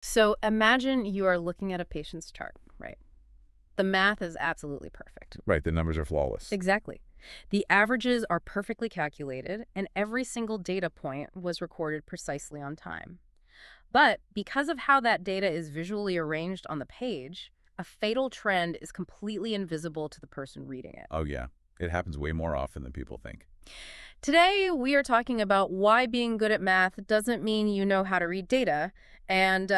So imagine you are looking at a patient's chart, right? The math is absolutely perfect. Right, the numbers are flawless. Exactly. The averages are perfectly calculated, and every single data point was recorded precisely on time. But because of how that data is visually arranged on the page, a fatal trend is completely invisible to the person reading it. Oh, yeah. It happens way more often than people think. Today, we are talking about why being good at math doesn't mean you know how to read data, and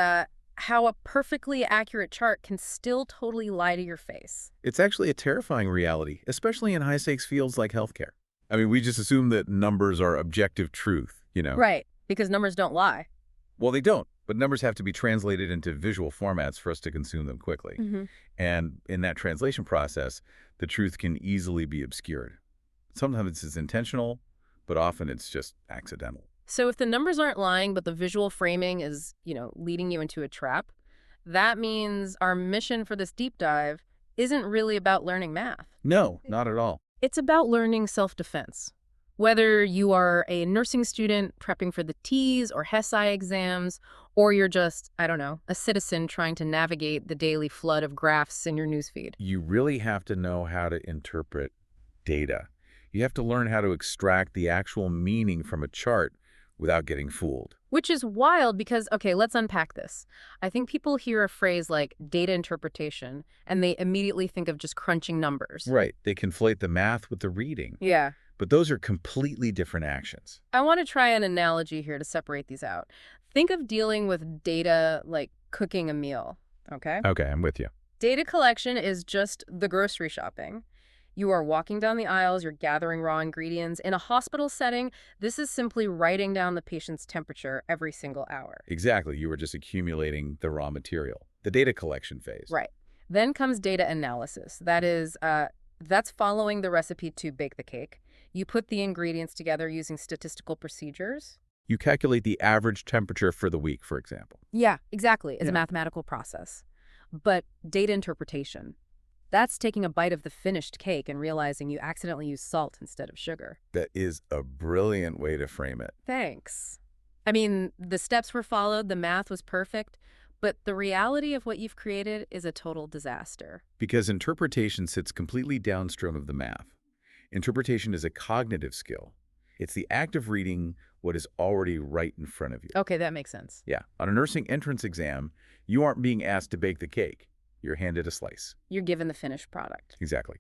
how a perfectly accurate chart can still totally lie to your face. It's actually a terrifying reality, especially in high-stakes fields like healthcare. I mean, we just assume that numbers are objective truth. Right, because numbers don't lie. Well, they don't, but numbers have to be translated into visual formats for us to consume them quickly. Hmm. And in that translation process, the truth can easily be obscured. Sometimes it's intentional, but often it's just accidental. So if the numbers aren't lying, but the visual framing is, leading you into a trap, that means our mission for this deep dive isn't really about learning math. No, not at all. It's about learning self-defense. Whether you are a nursing student prepping for the TEAS or HESI exams, or you're just, I don't know, a citizen trying to navigate the daily flood of graphs in your newsfeed. You really have to know how to interpret data. You have to learn how to extract the actual meaning from a chart without getting fooled. Which is wild because, okay, let's unpack this. I think people hear a phrase like data interpretation, and they immediately think of just crunching numbers. Right. They conflate the math with the reading. Yeah. But those are completely different actions. I want to try an analogy here to separate these out. Think of dealing with data like cooking a meal, okay? Okay, I'm with you. Data collection is just the grocery shopping. You are walking down the aisles, you're gathering raw ingredients. In a hospital setting, this is simply writing down the patient's temperature every single hour. Exactly. You were just accumulating the raw material, the data collection phase. Right. Then comes data analysis. That's following the recipe to bake the cake. You put the ingredients together using statistical procedures. You calculate the average temperature for the week, for example. Yeah, exactly. It's Yeah. a mathematical process. But data interpretation, that's taking a bite of the finished cake and realizing you accidentally used salt instead of sugar. That is a brilliant way to frame it. Thanks. I mean, the steps were followed, the math was perfect, but the reality of what you've created is a total disaster. Because interpretation sits completely downstream of the math. Interpretation is a cognitive skill. It's the act of reading what is already right in front of you. Okay, that makes sense. Yeah. On a nursing entrance exam, you aren't being asked to bake the cake. You're handed a slice. You're given the finished product. Exactly.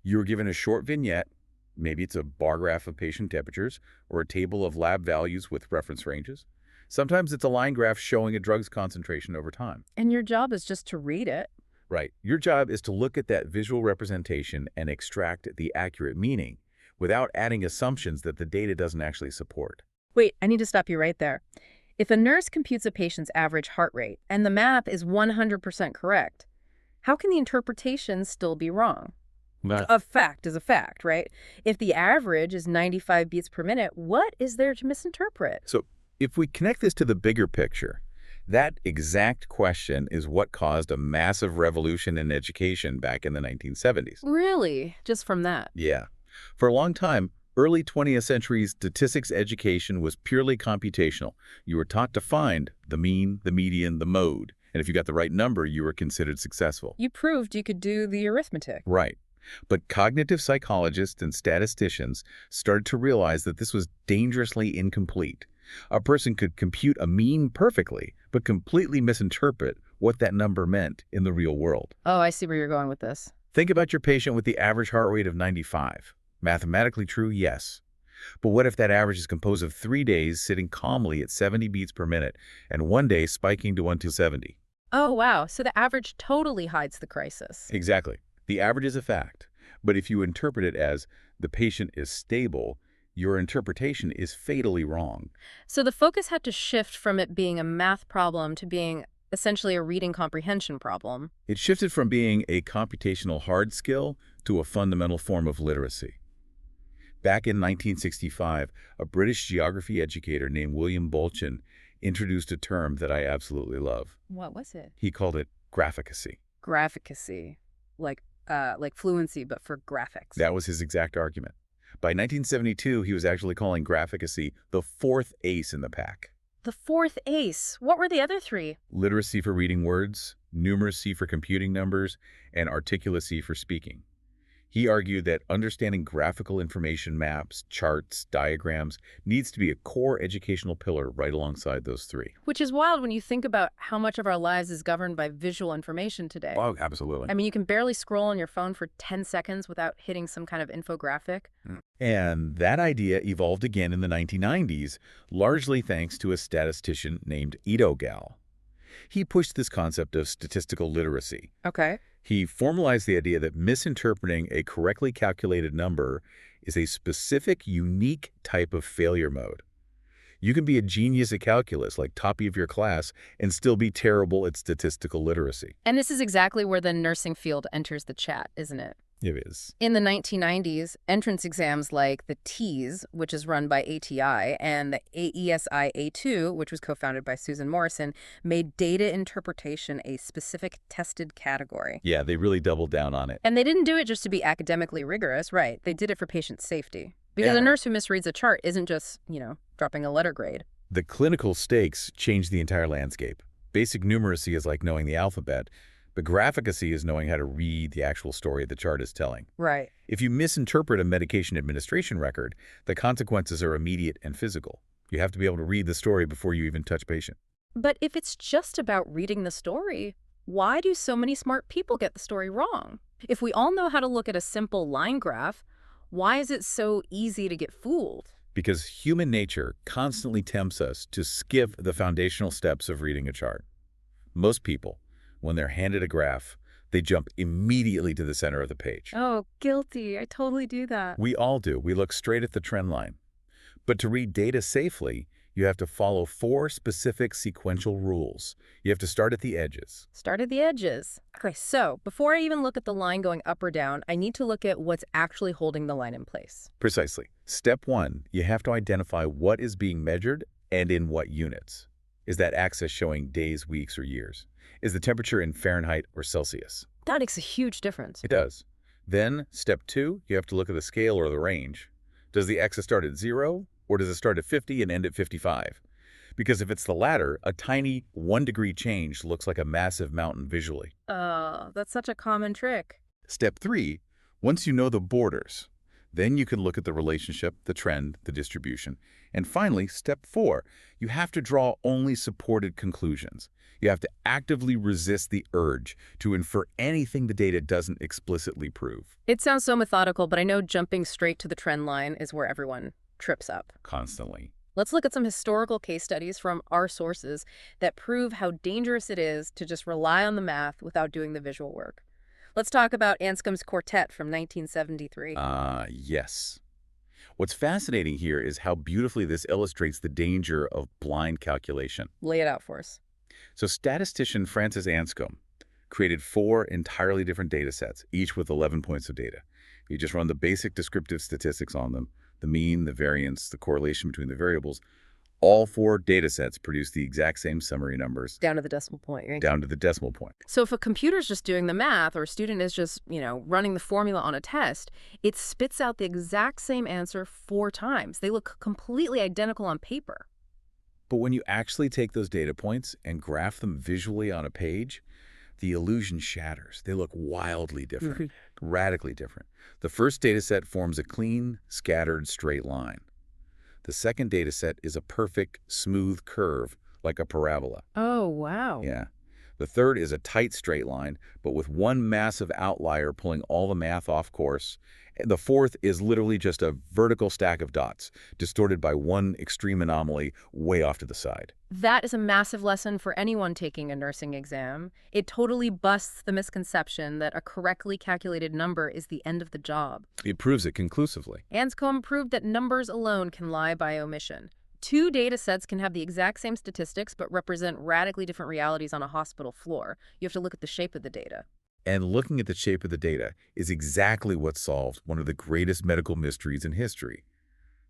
You're given a short vignette. Maybe it's a bar graph of patient temperatures or a table of lab values with reference ranges. Sometimes it's a line graph showing a drug's concentration over time. And your job is just to read it. Right. Your job is to look at that visual representation and extract the accurate meaning without adding assumptions that the data doesn't actually support. Wait, I need to stop you right there. If a nurse computes a patient's average heart rate and the math is 100% correct, how can the interpretation still be wrong? A fact is a fact, right? If the average is 95 beats per minute, what is there to misinterpret? So if we connect this to the bigger picture, that exact question is what caused a massive revolution in education back in the 1970s. Really? Just from that? Yeah. For a long time, early 20th century statistics education was purely computational. You were taught to find the mean, the median, the mode. And if you got the right number, you were considered successful. You proved you could do the arithmetic. Right. But cognitive psychologists and statisticians started to realize that this was dangerously incomplete. A person could compute a mean perfectly, but completely misinterpret what that number meant in the real world. Oh, I see where you're going with this. Think about your patient with the average heart rate of 95. Mathematically true, yes. But what if that average is composed of 3 days sitting calmly at 70 beats per minute and one day spiking to 170? Oh, wow. So the average totally hides the crisis. Exactly. The average is a fact. But if you interpret it as the patient is stable, your interpretation is fatally wrong. So the focus had to shift from it being a math problem to being essentially a reading comprehension problem. It shifted from being a computational hard skill to a fundamental form of literacy. Back in 1965, a British geography educator named William Bolchin introduced a term that I absolutely love. What was it? He called it graphicacy. Graphicacy. Like fluency, but for graphics. That was his exact argument. By 1972, he was actually calling graphicacy the fourth ace in the pack. The fourth ACE. What were the other three? Literacy for reading words, numeracy for computing numbers, and articulacy for speaking. He argued that understanding graphical information maps, charts, diagrams needs to be a core educational pillar right alongside those three. Which is wild when you think about how much of our lives is governed by visual information today. Oh, absolutely. I mean, you can barely scroll on your phone for 10 seconds without hitting some kind of infographic. And that idea evolved again in the 1990s, largely thanks to a statistician named Ito Gal. He pushed this concept of statistical literacy. Okay. He formalized the idea that misinterpreting a correctly calculated number is a specific, unique type of failure mode. You can be a genius at calculus, like toppy of your class, and still be terrible at statistical literacy. And this is exactly where the nursing field enters the chat, isn't it? It is. In the 1990s, entrance exams like the TEAS, which is run by ATI, and the HESI A2, which was co-founded by Susan Morrison, made data interpretation a specific tested category. Yeah, they really doubled down on it. And they didn't do it just to be academically rigorous, right? They did it for patient safety. Because Yeah. a nurse who misreads a chart isn't just, dropping a letter grade. The clinical stakes changed the entire landscape. Basic numeracy is like knowing the alphabet, but graphicacy is knowing how to read the actual story the chart is telling. Right. If you misinterpret a medication administration record, the consequences are immediate and physical. You have to be able to read the story before you even touch patient. But if it's just about reading the story, why do so many smart people get the story wrong? If we all know how to look at a simple line graph, why is it so easy to get fooled? Because human nature constantly tempts us to skip the foundational steps of reading a chart. Most people, when they're handed a graph, they jump immediately to the center of the page. Oh, guilty. I totally do that. We all do. We look straight at the trend line. But to read data safely, you have to follow 4 specific sequential rules. You have to start at the edges. Start at the edges. Okay, so before I even look at the line going up or down, I need to look at what's actually holding the line in place. Precisely. Step 1, you have to identify what is being measured and in what units. Is that axis showing days, weeks, or years? Is the temperature in Fahrenheit or Celsius? That makes a huge difference. It does. Then, step 2, you have to look at the scale or the range. Does the axis start at 0, or does it start at 50 and end at 55? Because if it's the latter, a tiny 1-degree change looks like a massive mountain visually. That's such a common trick. Step 3, once you know the borders, then you can look at the relationship, the trend, the distribution. And finally, step 4, you have to draw only supported conclusions. You have to actively resist the urge to infer anything the data doesn't explicitly prove. It sounds so methodical, but I know jumping straight to the trend line is where everyone trips up. Constantly. Let's look at some historical case studies from our sources that prove how dangerous it is to just rely on the math without doing the visual work. Let's talk about Anscombe's quartet from 1973. Yes. What's fascinating here is how beautifully this illustrates the danger of blind calculation. Lay it out for us. So statistician Francis Anscombe created 4 entirely different data sets, each with 11 points of data. You just run the basic descriptive statistics on them, the mean, the variance, the correlation between the variables. All 4 data sets produce the exact same summary numbers. Down to the decimal point, right? Down to the decimal point. So if a computer's just doing the math or a student is just, running the formula on a test, it spits out the exact same answer 4 times. They look completely identical on paper. But when you actually take those data points and graph them visually on a page, the illusion shatters. They look wildly different, radically different. The first data set forms a clean, scattered, straight line. The second data set is a perfect, smooth curve, like a parabola. Oh, wow. Yeah. The third is a tight straight line, but with one massive outlier pulling all the math off course. And the fourth is literally just a vertical stack of dots, distorted by one extreme anomaly way off to the side. That is a massive lesson for anyone taking a nursing exam. It totally busts the misconception that a correctly calculated number is the end of the job. It proves it conclusively. Anscombe proved that numbers alone can lie by omission. 2 data sets can have the exact same statistics but represent radically different realities on a hospital floor. You have to look at the shape of the data. And looking at the shape of the data is exactly what solved one of the greatest medical mysteries in history.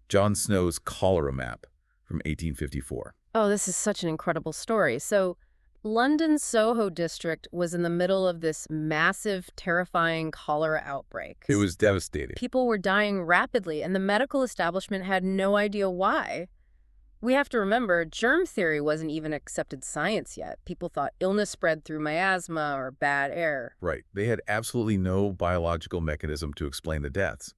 John Snow's cholera map from 1854. Oh, this is such an incredible story. So, London's Soho district was in the middle of this massive, terrifying cholera outbreak. It was devastating. People were dying rapidly, and the medical establishment had no idea why. We have to remember, germ theory wasn't even accepted science yet. People thought illness spread through miasma or bad air. Right. They had absolutely no biological mechanism to explain the deaths.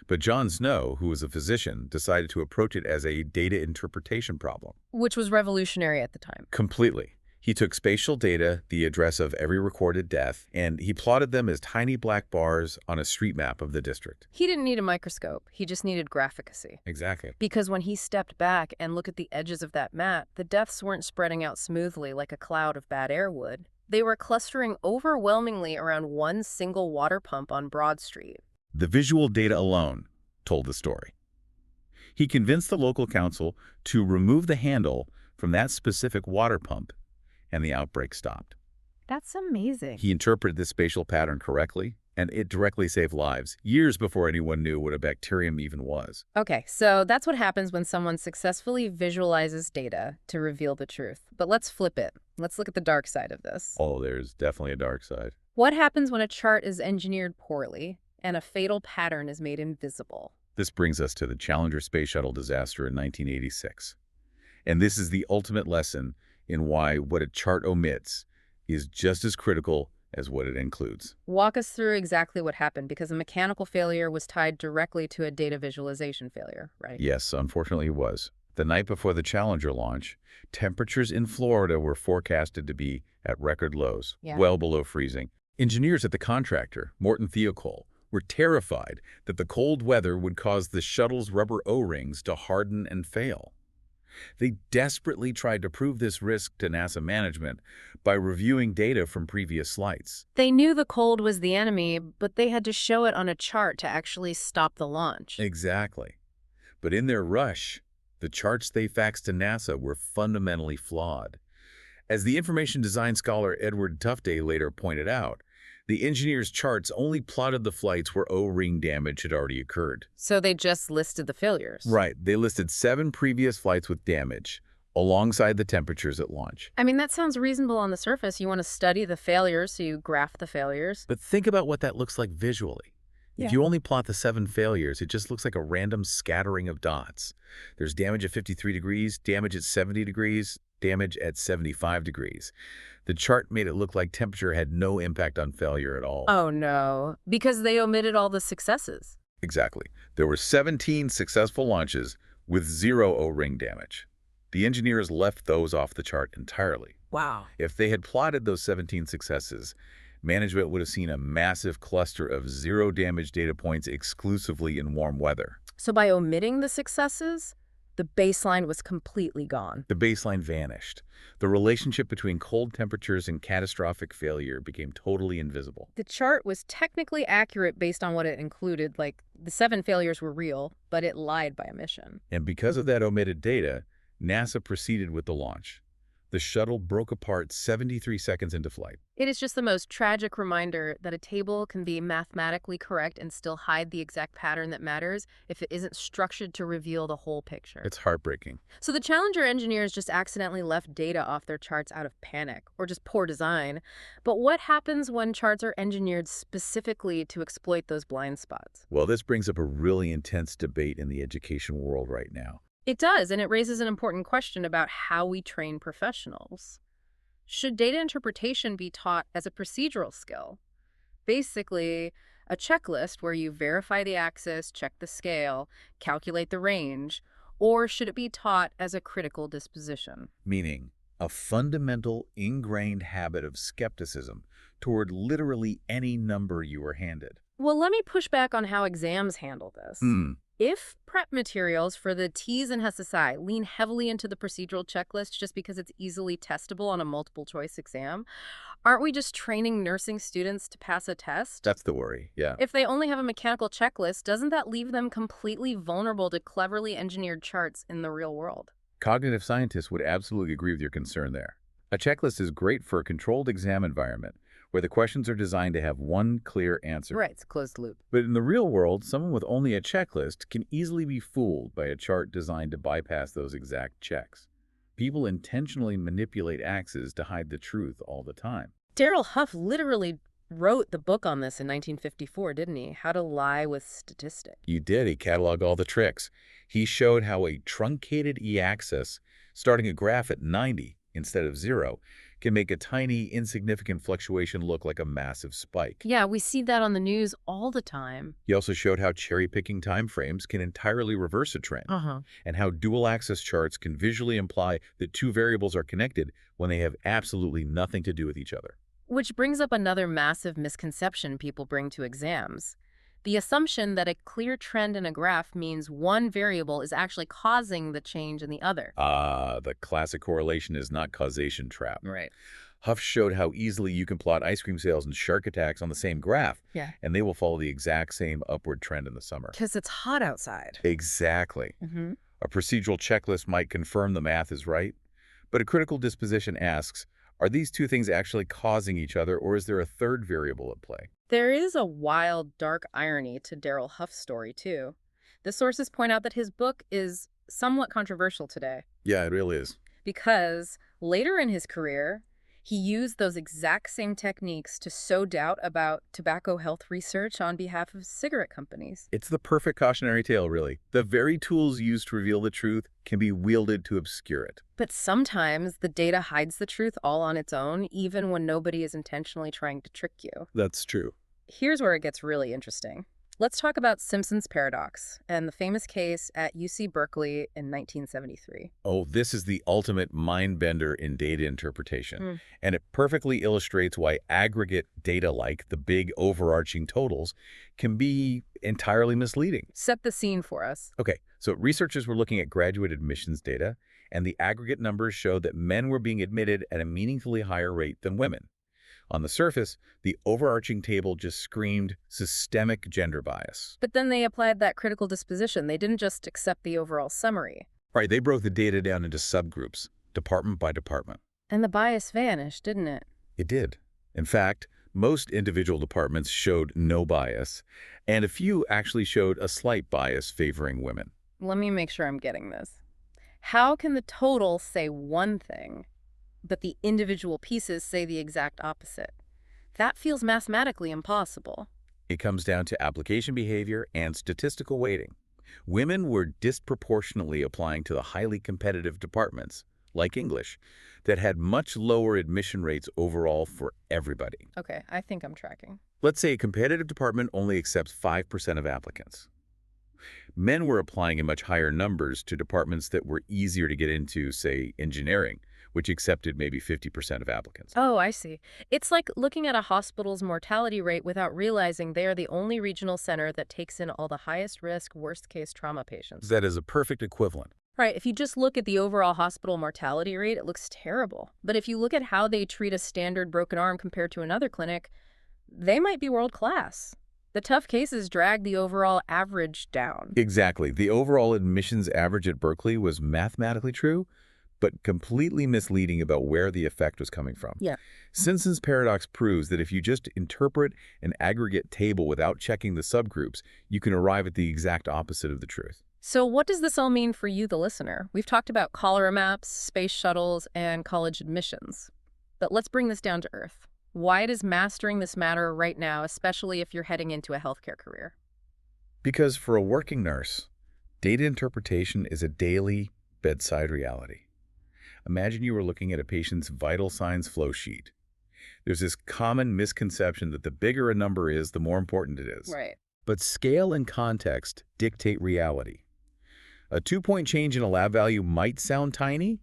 But John Snow, who was a physician, decided to approach it as a data interpretation problem. Which was revolutionary at the time. Completely. He took spatial data, the address of every recorded death, and he plotted them as tiny black bars on a street map of the district. He didn't need a microscope. He just needed graphicacy. Exactly. Because when he stepped back and looked at the edges of that map, the deaths weren't spreading out smoothly like a cloud of bad air would. They were clustering overwhelmingly around one single water pump on Broad Street. The visual data alone told the story. He convinced the local council to remove the handle from that specific water pump, and the outbreak stopped. That's amazing. He interpreted this spatial pattern correctly, and it directly saved lives, years before anyone knew what a bacterium even was. Okay, so that's what happens when someone successfully visualizes data to reveal the truth. But let's flip it. Let's look at the dark side of this. Oh, there's definitely a dark side. What happens when a chart is engineered poorly and a fatal pattern is made invisible? This brings us to the Challenger space shuttle disaster in 1986. And this is the ultimate lesson in why what a chart omits is just as critical as what it includes. Walk us through exactly what happened, because a mechanical failure was tied directly to a data visualization failure, right? Yes, unfortunately it was. The night before the Challenger launch, temperatures in Florida were forecasted to be at record lows, well below freezing. Engineers at the contractor, Morton Thiokol, were terrified that the cold weather would cause the shuttle's rubber O-rings to harden and fail. They desperately tried to prove this risk to NASA management by reviewing data from previous flights. They knew the cold was the enemy, but they had to show it on a chart to actually stop the launch. Exactly. But in their rush, the charts they faxed to NASA were fundamentally flawed. As the information design scholar Edward Tufte later pointed out, the engineers' charts only plotted the flights where O-ring damage had already occurred. So they just listed the failures. Right. They listed 7 previous flights with damage, alongside the temperatures at launch. I mean, that sounds reasonable on the surface. You want to study the failures, so you graph the failures. But think about what that looks like visually. If you only plot the 7 failures, it just looks like a random scattering of dots. There's damage at 53 degrees, damage at 70 degrees, damage at 75 degrees. The chart made it look like temperature had no impact on failure at all. Oh no, because they omitted all the successes. Exactly. There were 17 successful launches with 0 O-ring damage. The engineers left those off the chart entirely. Wow. If they had plotted those 17 successes, management would have seen a massive cluster of 0 damage data points exclusively in warm weather. So by omitting the successes, the baseline was completely gone. The baseline vanished. The relationship between cold temperatures and catastrophic failure became totally invisible. The chart was technically accurate based on what it included, like the 7 failures were real, but it lied by omission. And because of that omitted data, NASA proceeded with the launch. The shuttle broke apart 73 seconds into flight. It is just the most tragic reminder that a table can be mathematically correct and still hide the exact pattern that matters if it isn't structured to reveal the whole picture. It's heartbreaking. So the Challenger engineers just accidentally left data off their charts out of panic or just poor design. But what happens when charts are engineered specifically to exploit those blind spots? Well, this brings up a really intense debate in the education world right now. It does, and it raises an important question about how we train professionals. Should data interpretation be taught as a procedural skill? Basically, a checklist where you verify the axis, check the scale, calculate the range, or should it be taught as a critical disposition? Meaning, a fundamental, ingrained habit of skepticism toward literally any number you are handed. Well, let me push back on how exams handle this. If prep materials for the TEAS and HESI A2 lean heavily into the procedural checklist just because it's easily testable on a multiple-choice exam, aren't we just training nursing students to pass a test? That's the worry, yeah. If they only have a mechanical checklist, doesn't that leave them completely vulnerable to cleverly engineered charts in the real world? Cognitive scientists would absolutely agree with your concern there. A checklist is great for a controlled exam environment where the questions are designed to have one clear answer. Right, it's closed loop. But in the real world, someone with only a checklist can easily be fooled by a chart designed to bypass those exact checks. People intentionally manipulate axes to hide the truth all the time. Daryl Huff literally wrote the book on this in 1954, didn't he? How to Lie with Statistics. You did. He cataloged all the tricks. He showed how a truncated e-axis, starting a graph at 90 instead of 0, can make a tiny, insignificant fluctuation look like a massive spike. Yeah, we see that on the news all the time. He also showed how cherry-picking time frames can entirely reverse a trend, and how dual-axis charts can visually imply that two variables are connected when they have absolutely nothing to do with each other. Which brings up another massive misconception people bring to exams. The assumption that a clear trend in a graph means one variable is actually causing the change in the other. The classic correlation is not causation trap. Right. Huff showed how easily you can plot ice cream sales and shark attacks on the same graph, Yeah. and they will follow the exact same upward trend in the summer. Because it's hot outside. Exactly. A procedural checklist might confirm the math is right, but a critical disposition asks, are these two things actually causing each other, or is there a third variable at play? There is a wild, dark irony to Darrell Huff's story, too. The sources point out that his book is somewhat controversial today Yeah, it really is. because later in his career, he used those exact same techniques to sow doubt about tobacco health research on behalf of cigarette companies. It's the perfect cautionary tale, really. The very tools used to reveal the truth can be wielded to obscure it. But sometimes the data hides the truth all on its own, even when nobody is intentionally trying to trick you. That's true. Here's where it gets really interesting. Let's talk about Simpson's paradox and the famous case at UC Berkeley in 1973. Oh, this is the ultimate mind bender in data interpretation. And it perfectly illustrates why aggregate data like the big overarching totals can be entirely misleading. Set the scene for us. Okay, so researchers were looking at graduate admissions data, and the aggregate numbers showed that men were being admitted at a meaningfully higher rate than women. On the surface, the overarching table just screamed systemic gender bias. But then they applied that critical disposition. They didn't just accept the overall summary. Right, they broke the data down into subgroups, department by department. And the bias vanished, didn't it? It did. In fact, most individual departments showed no bias, and a few actually showed a slight bias favoring women. Let me make sure I'm getting this. How can the total say one thing, but the individual pieces say the exact opposite? That feels mathematically impossible. It comes down to application behavior and statistical weighting. Women were disproportionately applying to the highly competitive departments, like English, that had much lower admission rates overall for everybody. Okay, I think I'm tracking. Let's say a competitive department only accepts 5% of applicants. Men were applying in much higher numbers to departments that were easier to get into, say, engineering, which accepted maybe 50% of applicants. Oh, I see. It's like looking at a hospital's mortality rate without realizing they are the only regional center that takes in all the highest risk, worst case trauma patients. That is a perfect equivalent. Right, if you just look at the overall hospital mortality rate, it looks terrible. But if you look at how they treat a standard broken arm compared to another clinic, they might be world class. The tough cases drag the overall average down. Exactly. The overall admissions average at Berkeley was mathematically true, but completely misleading about where the effect was coming from. Yeah. Simpson's paradox proves that if you just interpret an aggregate table without checking the subgroups, you can arrive at the exact opposite of the truth. So what does this all mean for you, the listener? We've talked about cholera maps, space shuttles, and college admissions. But let's bring this down to earth. Why does mastering this matter right now, especially if you're heading into a healthcare career? Because for a working nurse, data interpretation is a daily bedside reality. Imagine you were looking at a patient's vital signs flow sheet. There's this common misconception that the bigger a number is, the more important it is. Right. But scale and context dictate reality. A 2-point change in a lab value might sound tiny,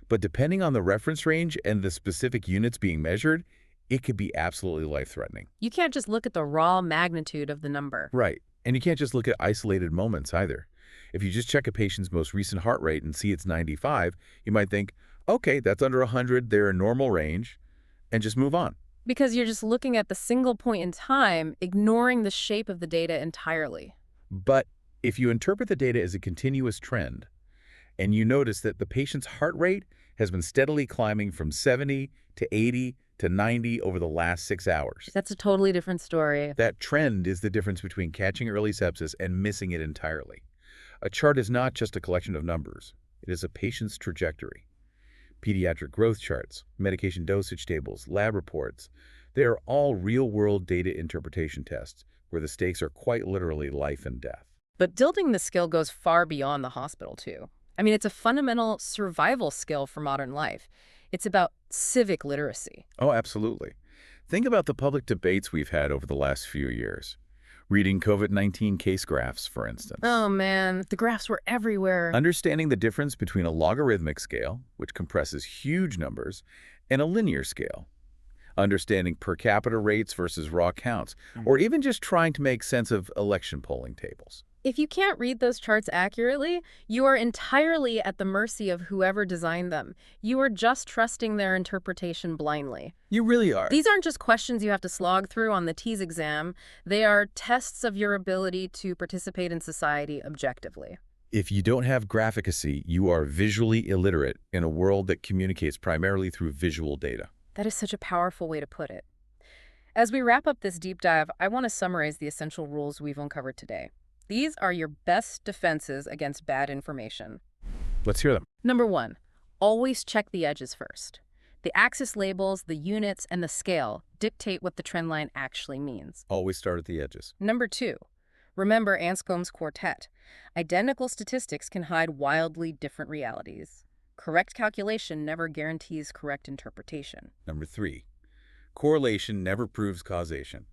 but depending on the reference range and the specific units being measured, it could be absolutely life-threatening. You can't just look at the raw magnitude of the number. Right. And you can't just look at isolated moments either. If you just check a patient's most recent heart rate and see it's 95, you might think, okay, that's under 100, they're in normal range, and just move on. Because you're just looking at the single point in time, ignoring the shape of the data entirely. But if you interpret the data as a continuous trend, and you notice that the patient's heart rate has been steadily climbing from 70 to 80 to 90 over the last 6 hours. That's a totally different story. That trend is the difference between catching early sepsis and missing it entirely. A chart is not just a collection of numbers. It is a patient's trajectory. Pediatric growth charts, medication dosage tables, lab reports, They are all real-world data interpretation tests, where the stakes are quite literally life and death. But building this skill goes far beyond the hospital, too. I mean, it's a fundamental survival skill for modern life. It's about civic literacy. Oh, absolutely. Think about the public debates we've had over the last few years. Reading COVID-19 case graphs, for instance. Oh, man, the graphs were everywhere. Understanding the difference between a logarithmic scale, which compresses huge numbers, and a linear scale. Understanding per capita rates versus raw counts, or even just trying to make sense of election polling tables. If you can't read those charts accurately, you are entirely at the mercy of whoever designed them. You are just trusting their interpretation blindly. You really are. These aren't just questions you have to slog through on the TEAS exam. They are tests of your ability to participate in society objectively. If you don't have graphicacy, you are visually illiterate in a world that communicates primarily through visual data. That is such a powerful way to put it. As we wrap up this deep dive, I want to summarize the essential rules we've uncovered today. These are your best defenses against bad information. Let's hear them. Number 1, always check the edges first. The axis labels, the units, and the scale dictate what the trend line actually means. Always start at the edges. Number 2, remember Anscombe's quartet. Identical statistics can hide wildly different realities. Correct calculation never guarantees correct interpretation. Number 3, correlation never proves causation.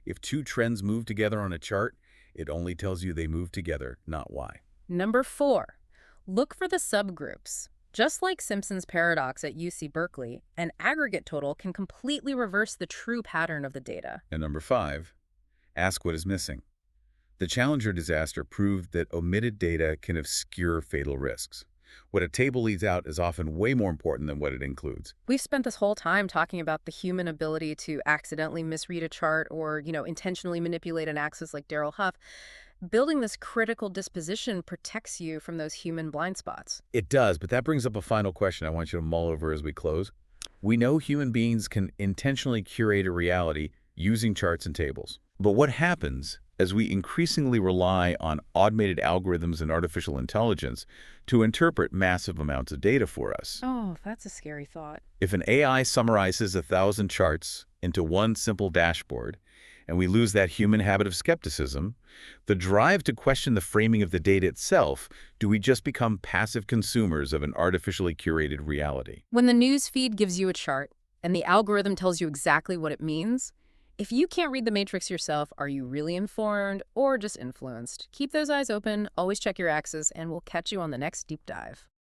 If two trends move together on a chart, it only tells you they move together, not why. Number 4, look for the subgroups. Just like Simpson's paradox at UC Berkeley, an aggregate total can completely reverse the true pattern of the data. And number 5, ask what is missing. The Challenger disaster proved that omitted data can obscure fatal risks. What a table leaves out is often way more important than what it includes. We've spent this whole time talking about the human ability to accidentally misread a chart or, intentionally manipulate an axis like Daryl Huff. Building this critical disposition protects you from those human blind spots. It does, but that brings up a final question I want you to mull over as we close. We know human beings can intentionally curate a reality using charts and tables. But what happens as we increasingly rely on automated algorithms and artificial intelligence to interpret massive amounts of data for us? Oh, that's a scary thought. If an AI summarizes 1,000 charts into one simple dashboard, and we lose that human habit of skepticism, the drive to question the framing of the data itself, do we just become passive consumers of an artificially curated reality? When the news feed gives you a chart and the algorithm tells you exactly what it means, if you can't read the matrix yourself, are you really informed or just influenced? Keep those eyes open, always check your axis, and we'll catch you on the next deep dive.